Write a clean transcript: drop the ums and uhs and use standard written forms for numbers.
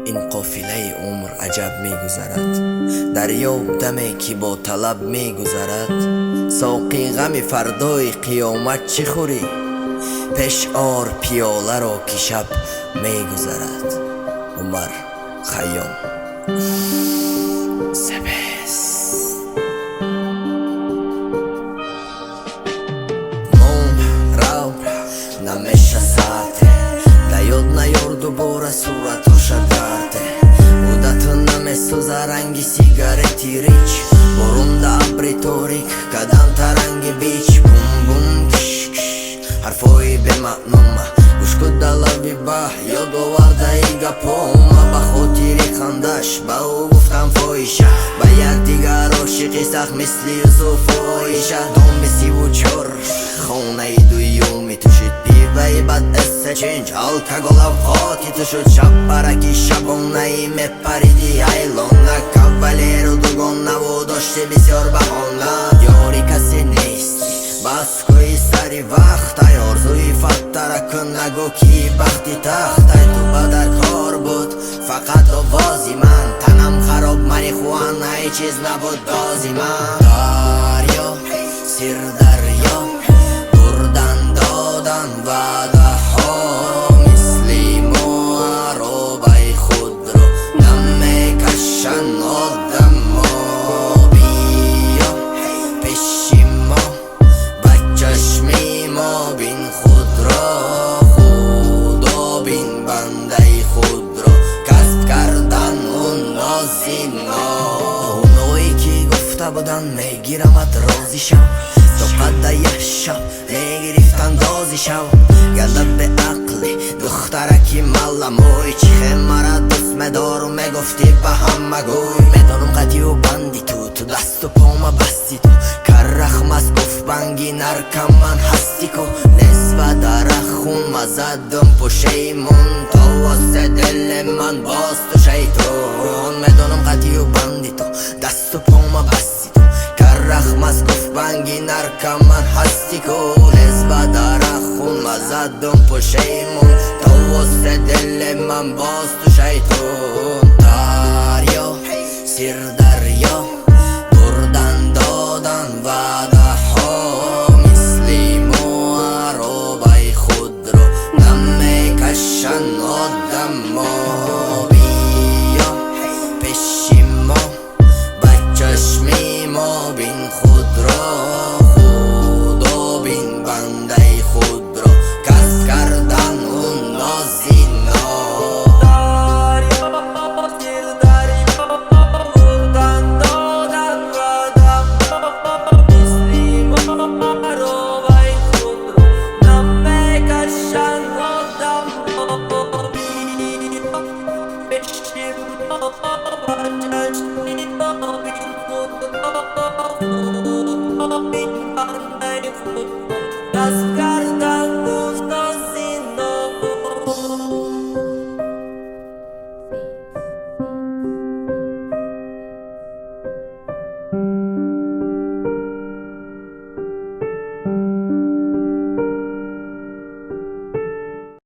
این قافله عمر عجب میگذرد. دریاب دمی که با طلب میگذرد. ساقی غم فردای قیامت چی خوری؟ پیش آر پیاله را که شب میگذرد. عمر خیام. سپس رو نمیشه ساته دیاد نیار دوباره صورتاش درده بودتو نمیسوزه رنگی سیگارتی ریچ برون ده ابری تاریک قدم ترنگ بیچ بوم بوم کش کش حرفایی به معنومه گوش کد دلوی به یاد آورده ای گپومه به خاطری خندش به او گفتم فایشه به یک دیگر عاشقی سخت مثل یوسف آیشه دام بسی و چور خونه دویومی تو شد پیوی بد استچنج الکگل اوقاتی تو شد شب برکی شبانه ای مپریدی ایلانه کوالیرو دوگانه و داشتی بسیار بهانه یاری کسی نیستی بس کوی سری وقت ای آرزوی فتره کن نگو کی بختی تخت ای تو بدر کار بود فقط آوازی من تنم خراب مریخوانه ای چیز نبود دازی من دریا سیر دریا بردن دادن وعده ها مثلی معرابه خود رو نمیکشن آدم ما بیا پیشی ما به چشمی ما بین خود را خدا بین بنده خود را کسب کردن اون نازینا اونایی که گفته بودن میگیرمت راضی شم تو قده یه شب میگریفتن دازی شو گردت به عقلی دخترکی ملموی چیخه مرا دوست میدار و میگفتی به هم مگوی میدانم قدی و بندی تو دست و پاما بستی تو کرخم از گفت بنگی نرکم من هستی کو نسبت درخون مزدم پشیمون تو واسه دل من باز تو شیطون میدانم قدی و بندی تو دست و پاما بستی تو کرخم از گفت بنگی نرکم من هستی کو نسبت درخون مزدم پشیمون تو واسه دل من باز تو شیطون دریا سیر دریا بردن دادن وعده ها مثلی معرابه خود رو نمیکشن آدم ما بیا پیشی ما به چشمی ما بین خود را خدا بین بنده خود را کسب کردن اون نازینا Big